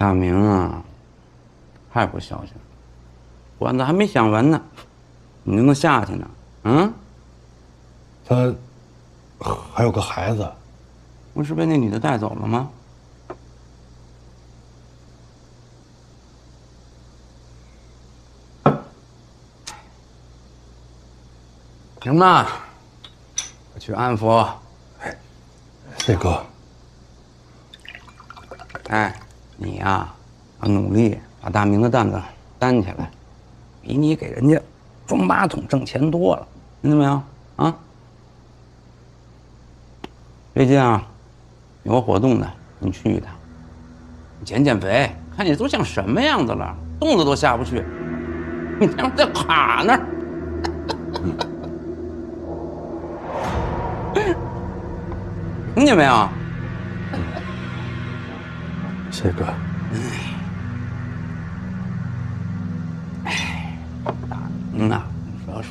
大明啊，太不小心了，管子还没想完呢，你就能下去呢？嗯？他还有个孩子，不是被那女的带走了吗？行吧，我去安抚。谢哥。哎，你呀，要努力把大明的担子担起来，比你给人家装马桶挣钱多了，听见没有？啊！最近啊，有个活动的，你去一趟，减减肥，看你都像什么样子了，动子都下不去，你他妈在卡那儿。听见没有？谢哥。大明啊，你说说，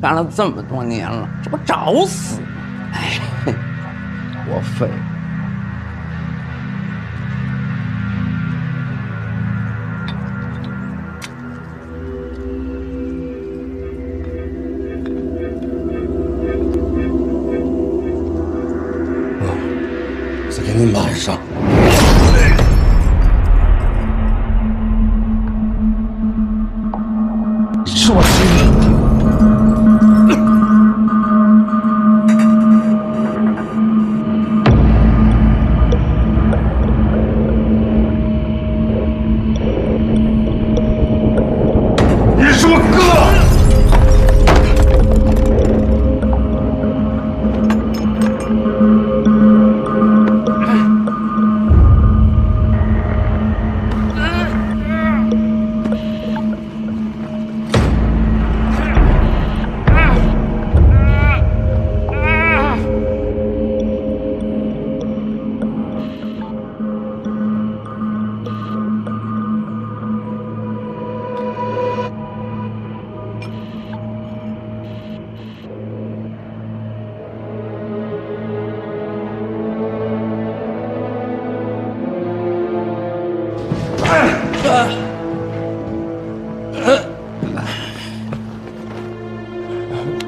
干了这么多年了，这不找死吗？哎，多废！再给你满上。说谁？你是我哥！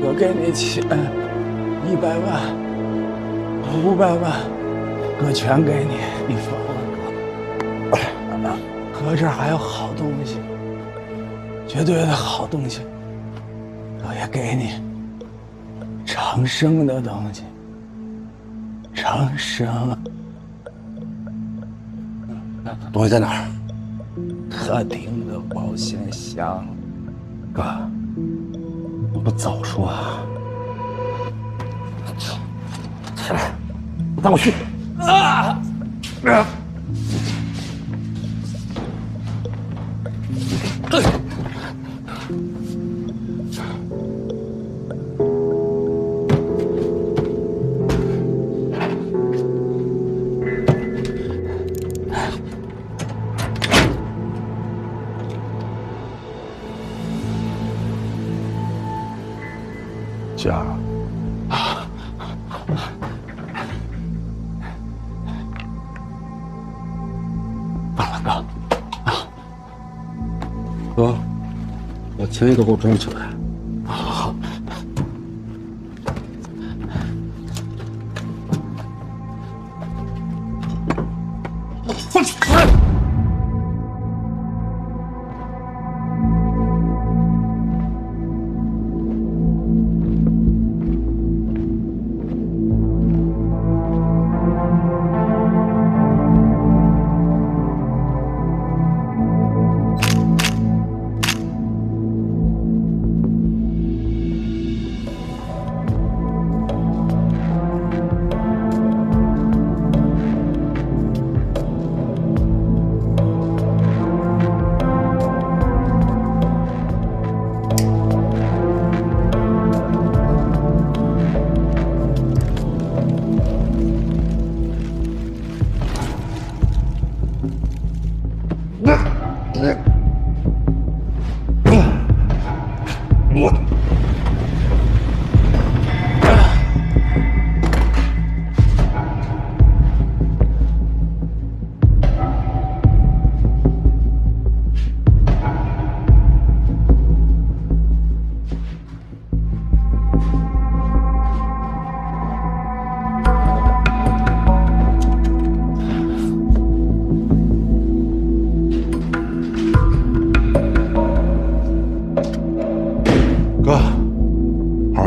我给你钱，100万、500万，哥全给你，你放了哥。哥这儿还有好东西，绝对的好东西，我也给你，长生的东西，长生。东西在哪儿？客厅的保险箱。哥，我不早说啊！起来，带我去！家。放了哥。哥，把钱也都给我装起来。好。放起！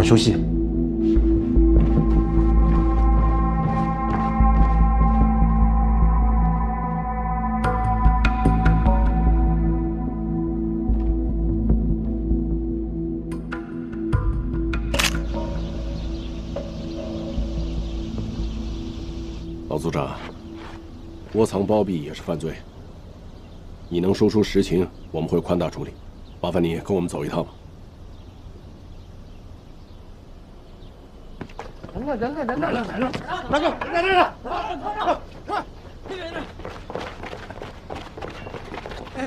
好休息。老组长，窝藏包庇也是犯罪。你能说出实情，我们会宽大处理。麻烦你跟我们走一趟吧。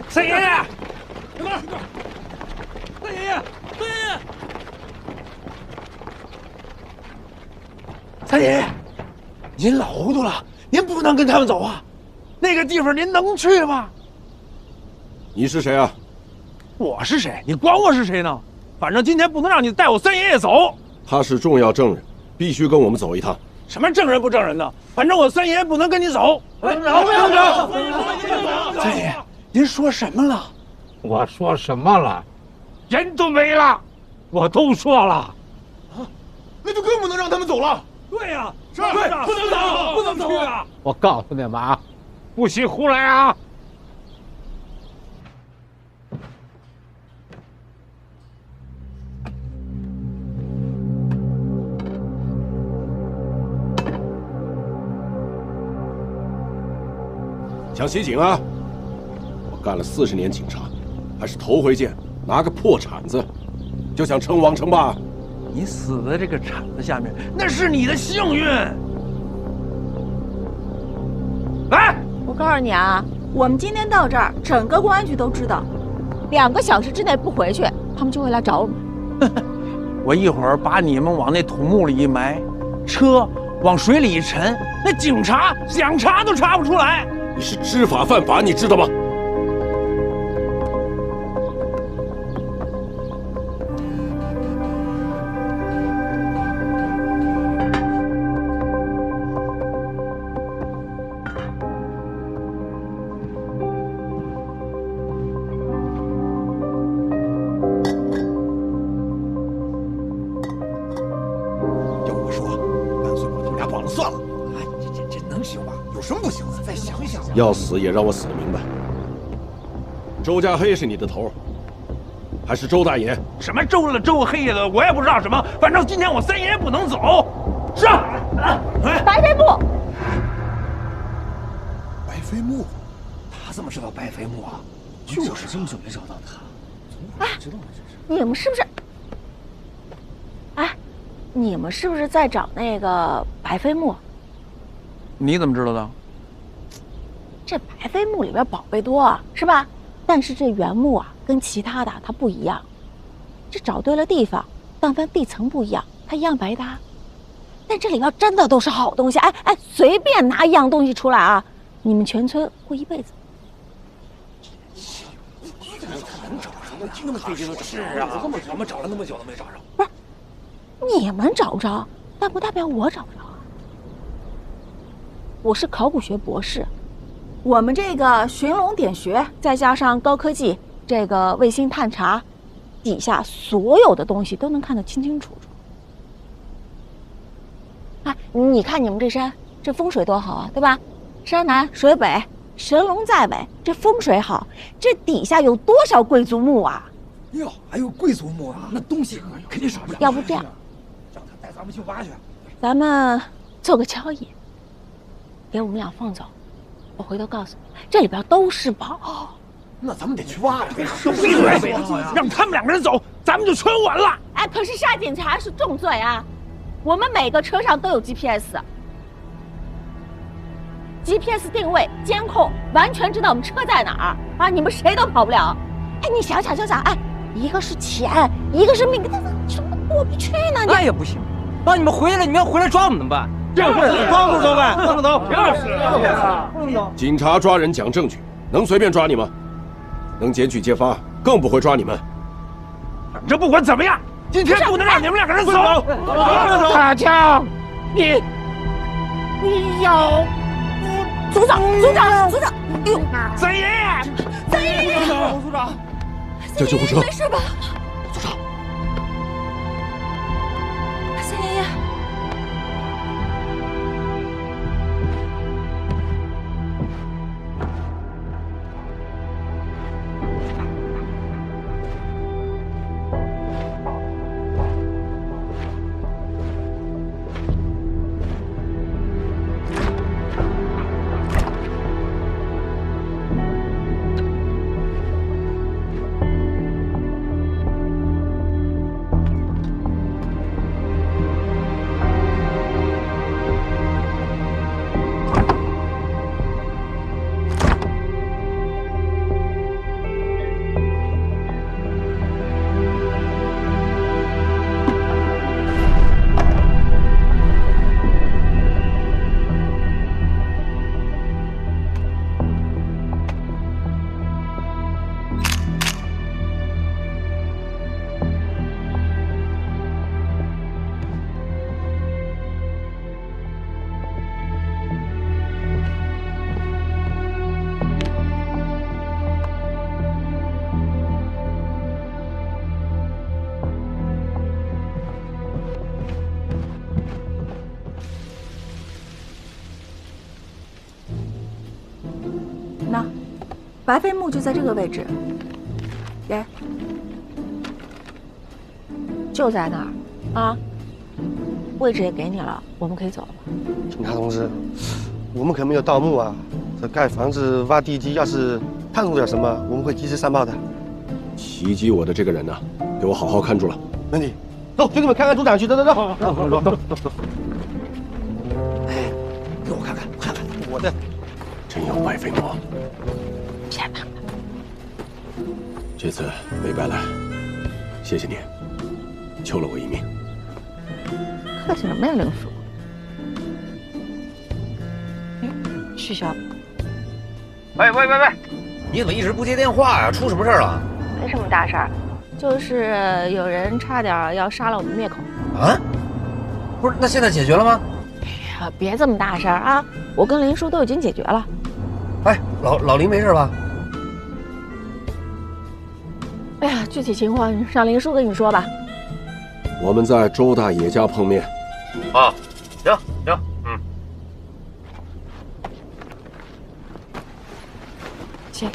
三爷爷，三爷爷，三爷爷，您老糊涂了，您不能跟他们走啊！那个地方您能去吗？你是谁啊？我是谁？你管我是谁呢？反正今天不能让你带我三爷爷走。他是重要证人，必须跟我们走一趟。什么证人不证人的？反正我三爷爷不能跟你走。不能走！三爷爷，您说什么了？我说什么了？人都没了，我都说了。那就更不能让他们走了。对呀，是不能走，不能走啊！我告诉你们啊，不许胡来啊！想袭警啊！我干了40年警察，还是头回见拿个破铲子就想称王称霸。你死在这个铲子下面，那是你的幸运。来，我告诉你啊，我们今天到这儿，整个公安局都知道，2个小时之内不回去，他们就会来找我们。我一会儿把你们往那土墓里一埋，车往水里一沉，那警察想查都查不出来。你是知法犯法，你知道吗？要我说，干脆把他们俩绑了算了。哎，这能行吗？有什么不行的？再想一想。要死也让我死得明白。周家黑是你的头，还是周大爷？什么周了周黑的，我也不知道什么。反正今天我三爷爷不能走。上！白飞木，白飞木，他怎么知道白飞木啊？就是这么久没找到他，从哪知道的这是？你们是不是？哎，你们是不是在找那个白飞木？你怎么知道的？这白飞木里边宝贝多啊，是吧？但是这原木啊，跟其他的它不一样。这找对了地方，但凡地层不一样，它一样白搭。但这里边真的都是好东西，哎，随便拿一样东西出来啊，你们全村过一辈子。能找着？那么费劲的是啊，我们找了那么久都没找着。不是，你们找不着，但不代表我找不着啊。我是考古学博士，我们这个寻龙点穴，再加上高科技，这个卫星探查，底下所有的东西都能看得清清楚楚。哎，你看你们这山，这风水多好啊，对吧？山南水北，神龙在尾，这风水好，这底下有多少贵族墓啊？哟，还有贵族墓啊，那东西肯定少不了。要不这样，让他带咱们去挖去。咱们做个交易，给我们俩放走，我回头告诉你，这里边都是宝。那咱们得去挖呀！闭嘴！让他们2个人走，咱们就全完了。哎，可是杀警察是重罪啊！我们每个车上都有 GPS 定位监控，完全知道我们车在哪儿啊！你们谁都跑不了。哎，你想想，哎，一个是钱，一个是命，什么过不去呢？那也不行，那你们回来，你们要回来抓我们怎么办？放不走呗，放不走。不能走。警察抓人讲证据，能随便抓你吗？能检举揭发，更不会抓你们。反正不管怎么样，今天不能让你们2个人走。大强，你要组长，哎呦，三爷爷，组长，叫救护车。没事吧？组长，白飞木就在这个位置，给，就在那儿啊。位置也给你了，我们可以走了。警察同志，我们可没有盗墓啊！这盖房子、挖地基，要是探出点什么，我们会及时上报的。袭击我的这个人呢，给我好好看住了。没问题，走，兄弟们看看组长去，走。哎，给我看看，我的。真有白飞木，骗他！这次没白来，谢谢你，救了我一命。客气什么呀，林叔？取消。喂，你怎么一直不接电话呀？出什么事儿了？没什么大事儿，就是有人差点要杀了我们灭口。啊？不是，那现在解决了吗？哎呀，别这么大事儿啊！我跟林叔都已经解决了。哎，老林没事吧？哎呀，具体情况让林叔跟你说吧。我们在周大爷家碰面。啊，行，谢。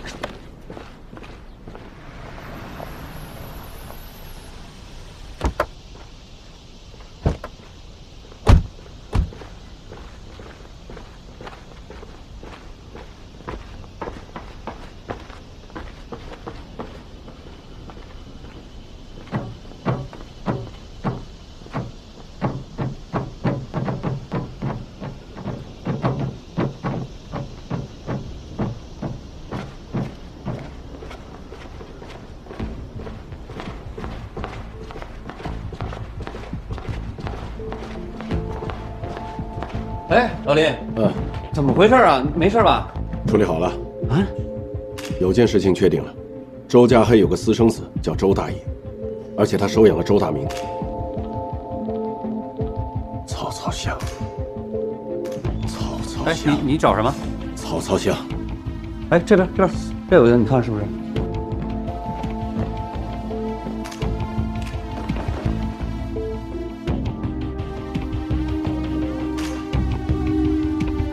哎，老林，怎么回事啊？没事吧？处理好了。啊？有件事情确定了，周家黑有个私生子叫周大爷，而且他收养了周大明。曹香，曹哎，香，你找什么？曹香。哎，这边，这有一个，你看是不是？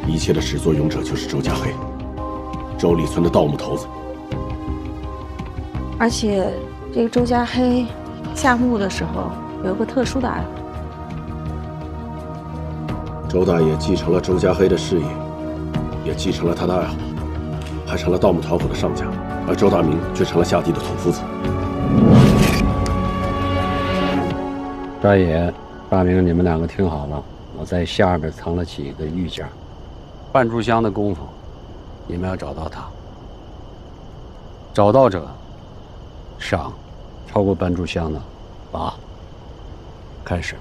一切的始作俑者就是周家黑，周里村的盗墓头子。而且这个周家黑下墓的时候有个特殊的爱好。周大爷继承了周家黑的事业，也继承了他的爱好，还成了盗墓团伙的上家，而周大明却成了下地的土夫子。大爷、大明，你们两个听好了，我在下边藏了几个玉件，半炷香的功夫，你们要找到他。找到者，赏；超过半炷香的，罚。开始。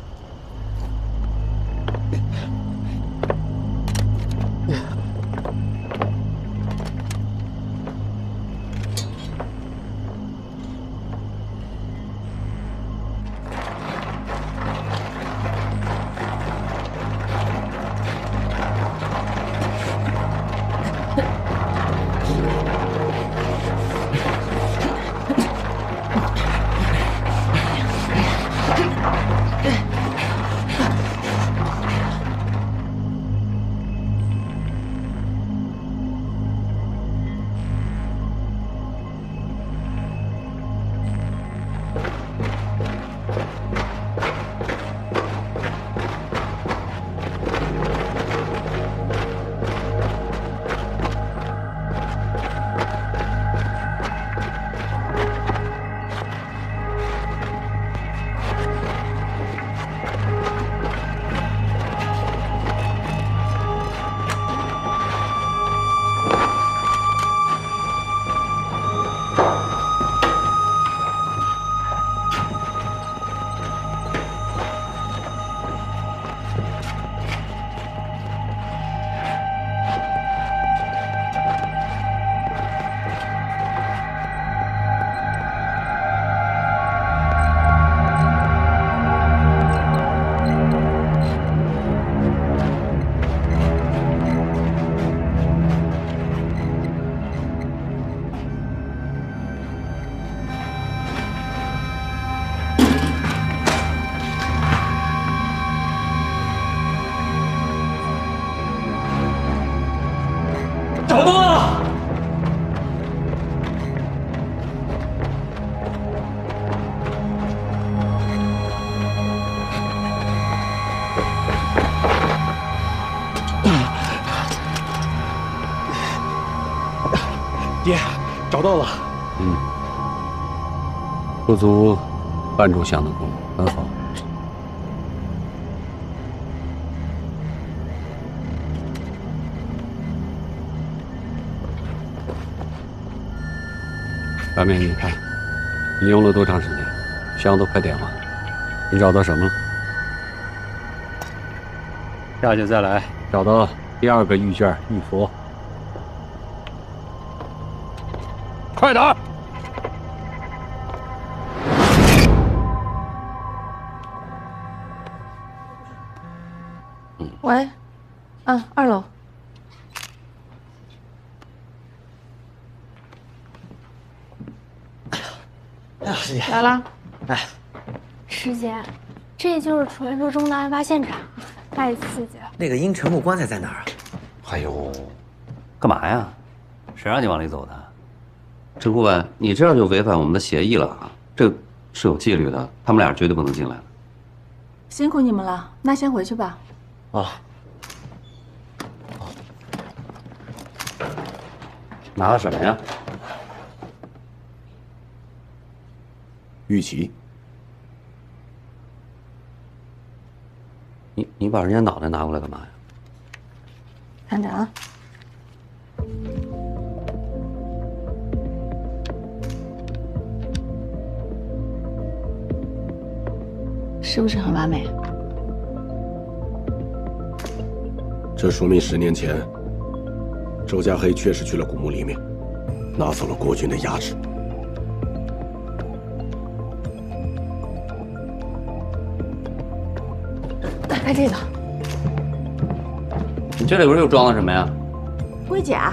爹，找到了。不足半炷香的功夫，很好。大妹，你看，你用了多长时间？香都快点完了。你找到什么了？下去再来，找到第2个玉卷玉佛。快点儿！喂，2楼。哎呀，师姐来了。哎，师姐，这就是传说中的案发现场，太刺激了。那个阴沉木棺材在哪儿啊？哎呦，干嘛呀？谁让你往里走的？陈顾问，你这样就违反我们的协议了啊！这是有纪律的，他们俩绝对不能进来。辛苦你们了，那先回去吧。啊，拿了什么呀？玉琪，你把人家脑袋拿过来干嘛呀？看着啊。是不是很完美？这说明10年前，周家黑确实去了古墓里面，拿走了国君的牙齿。打开这个你这里边又装了什么呀？龟甲。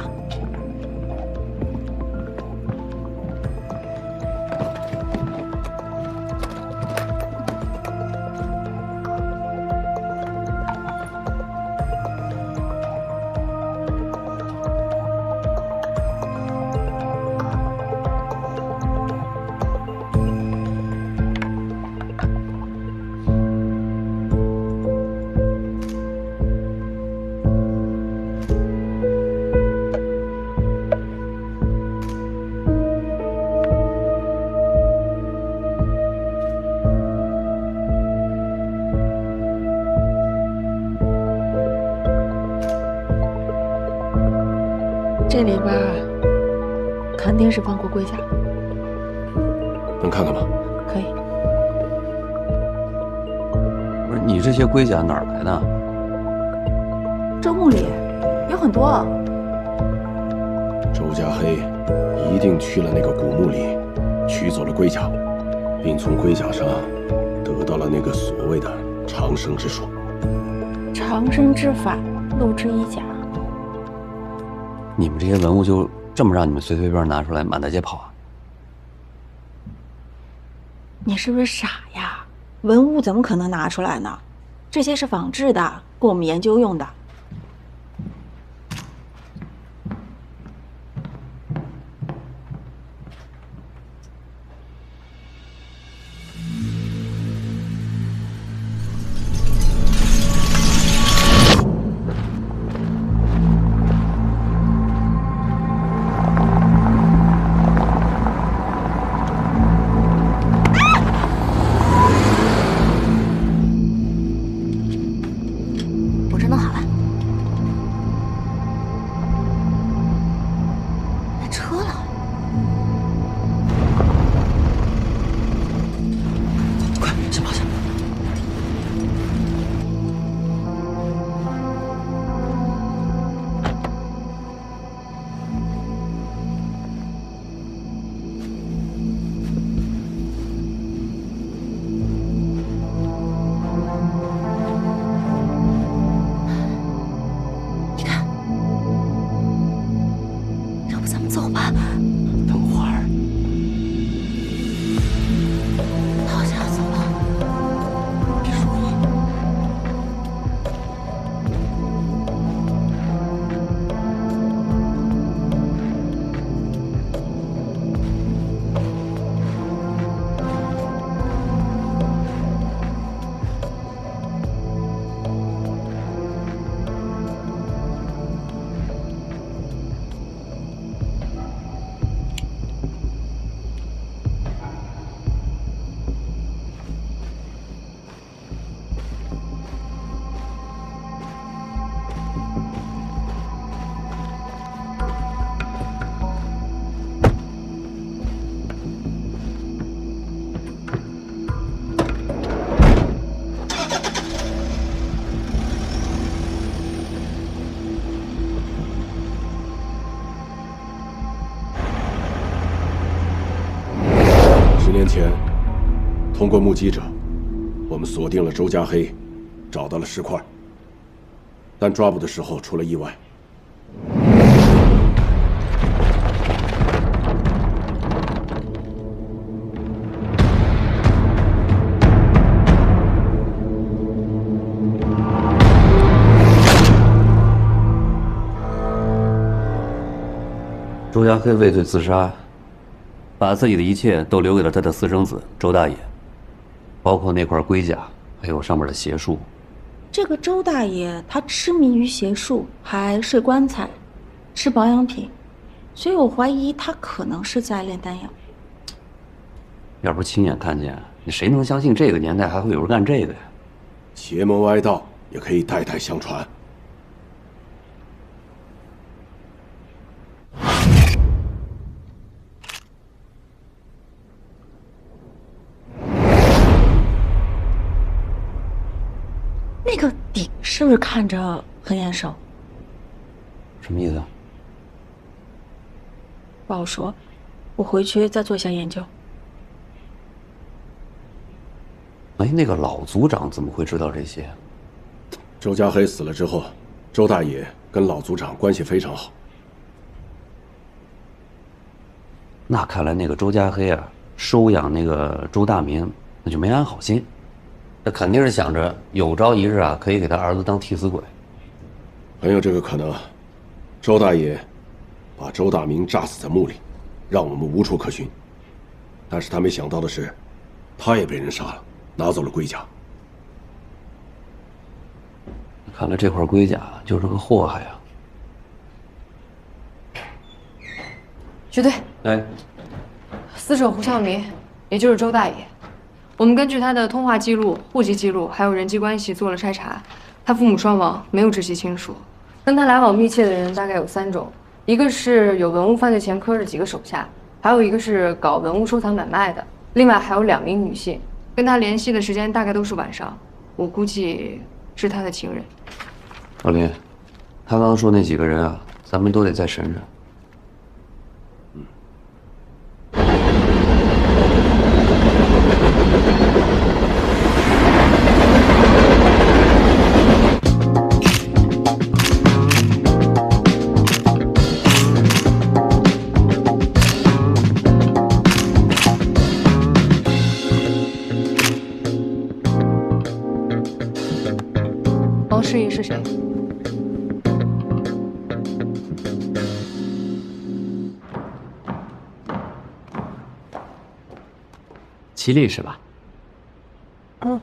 这里边肯定是放过龟甲，能看看吗？可以。不是你这些龟甲哪儿来的？周墓里有很多。周家黑一定去了那个古墓里，取走了龟甲，并从龟甲上得到了那个所谓的长生之术。长生之法，录之以甲。你们这些文物就这么让你们随随便拿出来满大街跑啊？你是不是傻呀？文物怎么可能拿出来呢？这些是仿制的，供我们研究用的。我这弄好了。通过目击者，我们锁定了周家黑，找到了尸块，但抓捕的时候出了意外。周家黑畏罪自杀，把自己的一切都留给了他的私生子周大爷，包括那块龟甲，还有上面的邪术。这个周大爷他痴迷于邪术，还睡棺材，吃保养品，所以我怀疑他可能是在炼丹药。要不是亲眼看见，你谁能相信这个年代还会有人干这个呀？邪门歪道也可以代代相传。那个鼎是不是看着很眼熟？什么意思？不好说，我回去再做一下研究。哎，那个老族长怎么会知道这些？周家黑死了之后，周大爷跟老族长关系非常好。那看来那个周家黑啊，收养那个周大明，那就没安好心。那肯定是想着有朝一日啊，可以给他儿子当替死鬼。很有这个可能。周大爷把周大明炸死在墓里，让我们无处可寻。但是他没想到的是，他也被人杀了，拿走了龟甲。看来这块龟甲就是个祸害啊！支队，哎，死者胡孝明，也就是周大爷。我们根据他的通话记录、户籍记录还有人际关系做了筛查，他父母双亡，没有直系亲属。跟他来往密切的人大概有3种，一个是有文物犯罪前科的几个手下，还有一个是搞文物收藏买卖的，另外还有2名女性，跟他联系的时间大概都是晚上，我估计是他的情人。老林，他刚刚说那几个人啊，咱们都得再审审。王世义是谁？齐丽是吧？嗯。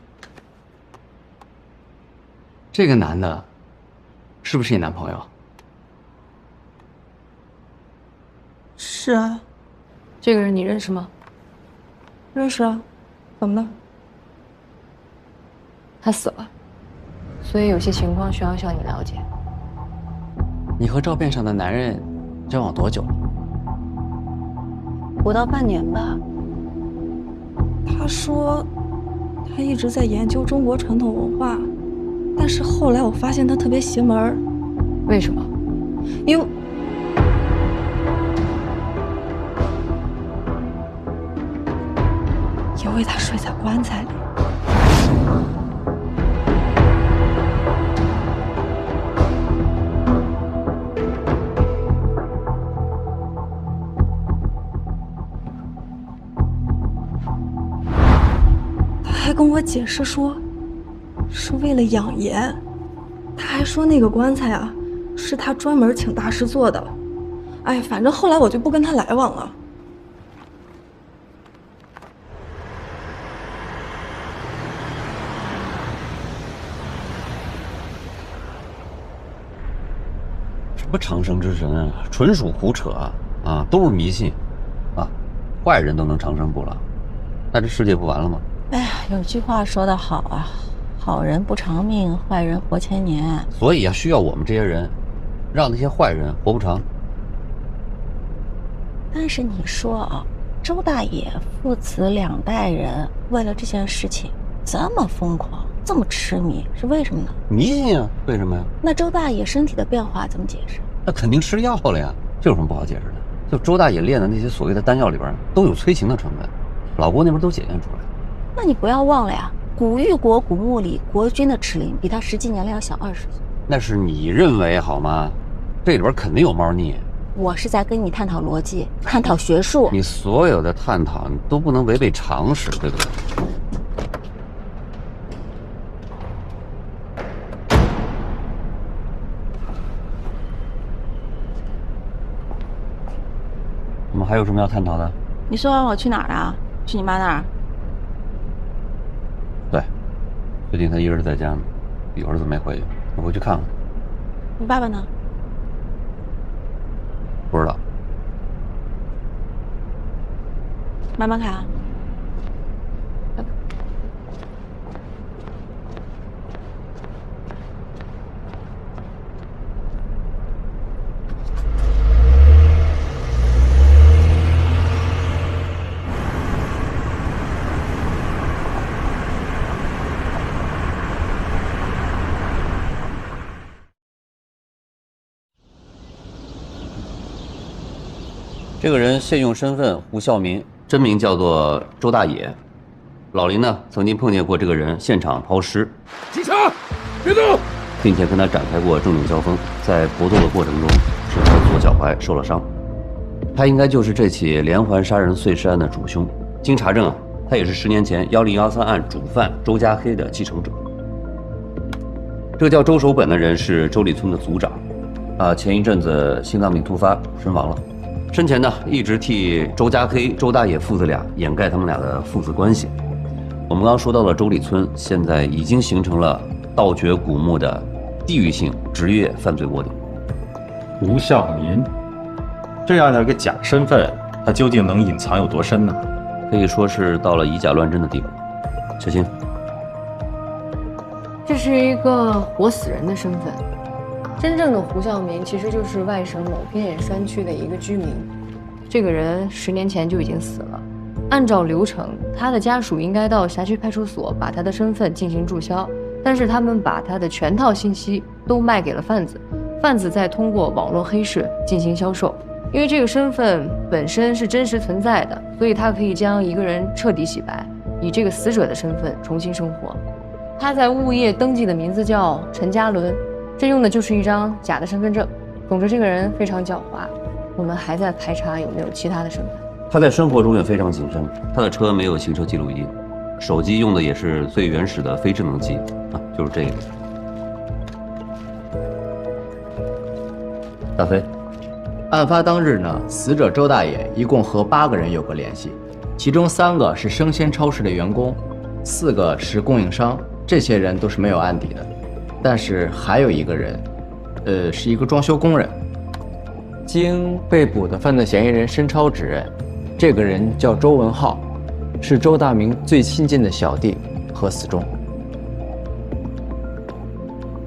这个男的，是不是你男朋友？是啊。这个人你认识吗？认识啊。怎么了？他死了，所以有些情况需要向你了解。你和照片上的男人交往多久了？不到半年吧。他说，他一直在研究中国传统文化，但是后来我发现他特别邪门。为什么？因为他睡在棺材里。还跟我解释说，是为了养颜。他还说那个棺材啊，是他专门请大师做的。哎，反正后来我就不跟他来往了。什么长生之神啊，纯属胡扯啊！都是迷信啊！坏人都能长生不老，那这世界不完了吗？哎呀，有句话说得好啊，好人不长命，坏人活千年。所以啊，需要我们这些人，让那些坏人活不长。但是你说啊，周大爷父子2代人为了这件事情这么疯狂，这么痴迷，是为什么呢？迷信啊，为什么呀？那周大爷身体的变化怎么解释？那肯定吃药了呀，这有什么不好解释的？就周大爷炼的那些所谓的丹药里边都有催情的成分，老郭那边都检验出来。那你不要忘了呀，古玉国古墓里国君的齿龄比他实际年龄要小20岁。那是你认为好吗？这里边肯定有猫腻。我是在跟你探讨逻辑，探讨学术。你所有的探讨你都不能违背常识，对不对？我们还有什么要探讨的？你说完我去哪儿啊？去你妈那儿？对，最近他一人在家呢，有儿子没回去，我回去看看。你爸爸呢？不知道。慢慢看啊。拜拜。这个人现用身份胡孝民，真名叫做周大野。老林呢，曾经碰见过这个人现场抛尸，警察，别动，并且跟他展开过正面交锋，在搏斗的过程中，使他左脚踝受了伤。他应该就是这起连环杀人碎尸案的主凶。经查证啊，他也是10年前1013案主犯周家黑的继承者。这个叫周守本的人是周里村的族长，前一阵子心脏病突发身亡了。生前呢，一直替周家黑、周大野父子俩掩盖他们俩的父子关系。我们刚刚说到了周里村，现在已经形成了盗掘古墓的地域性职业犯罪窝点。胡孝民，这样的一个假身份，他究竟能隐藏有多深呢？可以说是到了以假乱真的地步。小新，这是一个活死人的身份。真正的胡孝民其实就是外省某偏远山区的一个居民。这个人10年前就已经死了。按照流程，他的家属应该到辖区派出所把他的身份进行注销，但是他们把他的全套信息都卖给了贩子，贩子再通过网络黑市进行销售。因为这个身份本身是真实存在的，所以他可以将一个人彻底洗白，以这个死者的身份重新生活。他在物业登记的名字叫陈嘉伦，这用的就是一张假的身份证。总之，这个人非常狡猾，我们还在排查有没有其他的身份。他在生活中也非常谨慎，他的车没有行车记录仪，手机用的也是最原始的非智能机就是这个。大飞，案发当日呢，死者周大爷一共和8个人有过联系，其中3个是生鲜超市的员工，4个是供应商，这些人都是没有案底的。但是还有一个人，是一个装修工人。经被捕的犯罪嫌疑人申超指认，这个人叫周文浩，是周大明最亲近的小弟和死忠。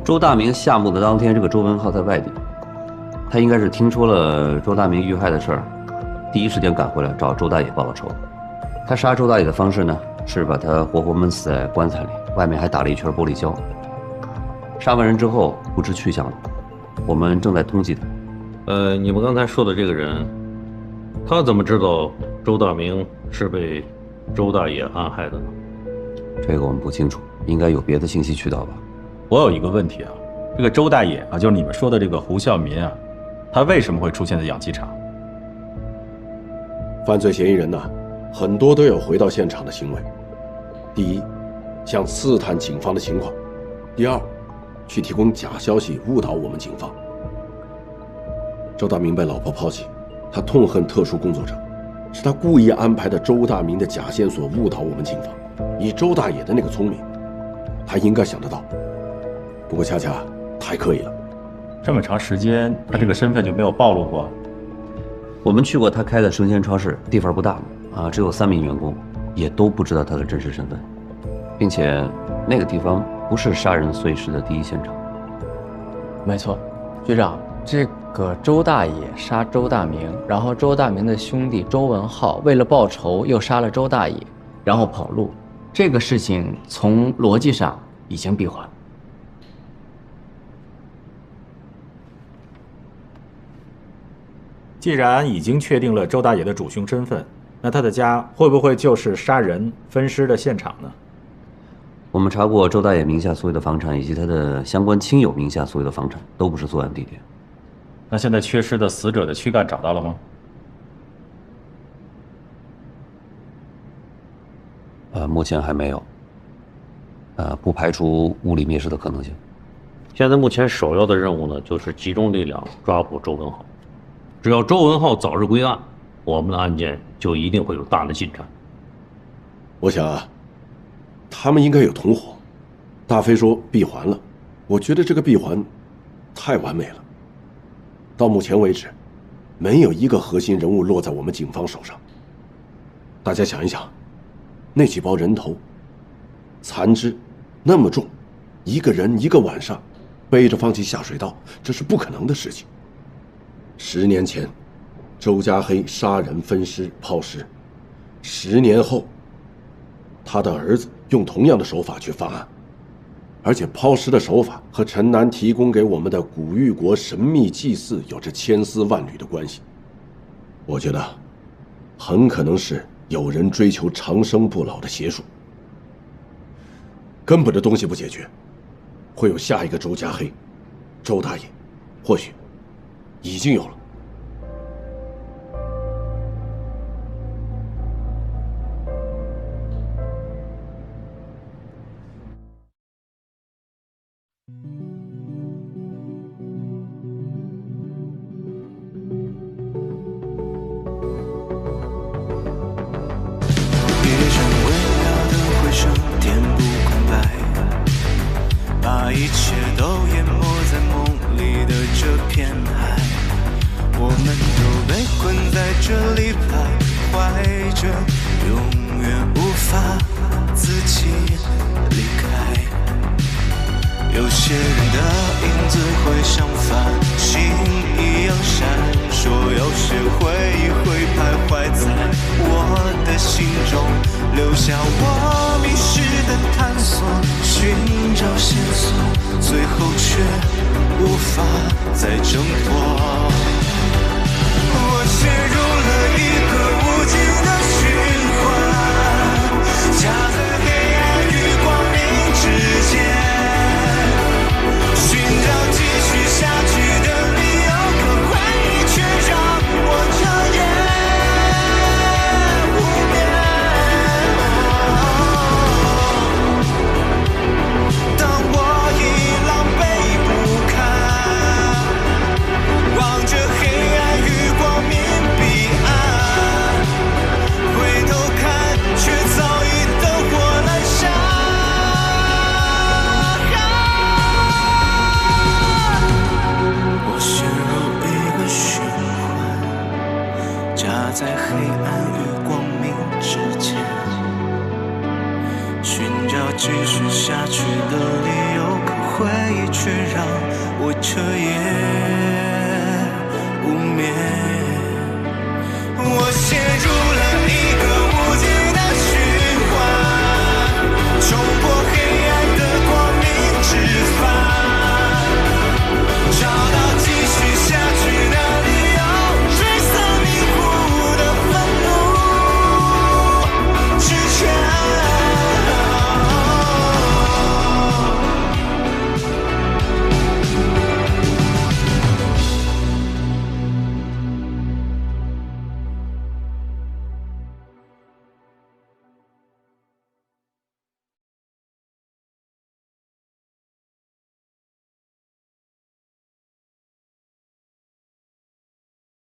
周大明下墓的当天，这个周文浩在外地，他应该是听说了周大明遇害的事儿，第一时间赶回来找周大爷报了仇。他杀周大爷的方式呢，是把他活活闷死在棺材里，外面还打了一圈玻璃胶。杀完人之后不知去向了，我们正在通缉他。你们刚才说的这个人，他怎么知道周大明是被周大爷暗害的呢？这个我们不清楚，应该有别的信息渠道吧。我有一个问题啊，这个周大爷啊，就是你们说的这个胡孝民啊，他为什么会出现在养鸡场？犯罪嫌疑人呢，很多都有回到现场的行为。第一，想刺探警方的情况；第二，去提供假消息误导我们警方。周大明被老婆抛弃，他痛恨特殊工作者，是他故意安排的周大明的假线索误导我们警方。以周大爷的那个聪明，他应该想得到，不过恰恰太刻意了。这么长时间，他这个身份就没有暴露过？我们去过他开的生鲜超市，地方不大只有3名员工，也都不知道他的真实身份，并且那个地方不是杀人碎尸的第一现场。没错，局长，这个周大爷杀周大明，然后周大明的兄弟周文浩为了报仇又杀了周大爷，然后跑路，这个事情从逻辑上已经闭环。既然已经确定了周大爷的主凶身份，那他的家会不会就是杀人分尸的现场呢？我们查过周大爷名下所有的房产，以及他的相关亲友名下所有的房产，都不是作案地点。那现在缺失的死者的躯干找到了吗？目前还没有。不排除物理灭尸的可能性。现在目前首要的任务呢，就是集中力量抓捕周文浩。只要周文浩早日归案，我们的案件就一定会有大的进展。我想啊，他们应该有同伙。大飞说闭环了，我觉得这个闭环太完美了。到目前为止，没有一个核心人物落在我们警方手上。大家想一想，那几包人头、残肢那么重，一个人一个晚上背着放进下水道，这是不可能的事情。10年前，周家黑杀人分尸抛尸，10年后，他的儿子用同样的手法去犯案，而且抛尸的手法和陈南提供给我们的古玉国神秘祭祀有着千丝万缕的关系。我觉得，很可能是有人追求长生不老的邪术。根本的东西不解决，会有下一个周家黑，周大爷，或许已经有了。一切都淹没在梦里的这片海，我们都被困在这里徘徊着，永远无法自己离开。有些人的影子会像繁星一样闪烁，有些回忆会徘徊在我的心中，留下我迷失的探索，寻找线索，最后却无法再挣脱。我陷入了一个无尽的循环，夹在黑暗与光明之间，寻找继续下去的理由，可回忆却让我彻夜无眠。当我已狼狈不堪，望着黑暗与光明彼岸，回头看却早已灯火阑珊。我陷入一个循环，夹在黑暗与光明之间，寻找继续下去的理由，可回忆却让我彻夜无眠。我陷入了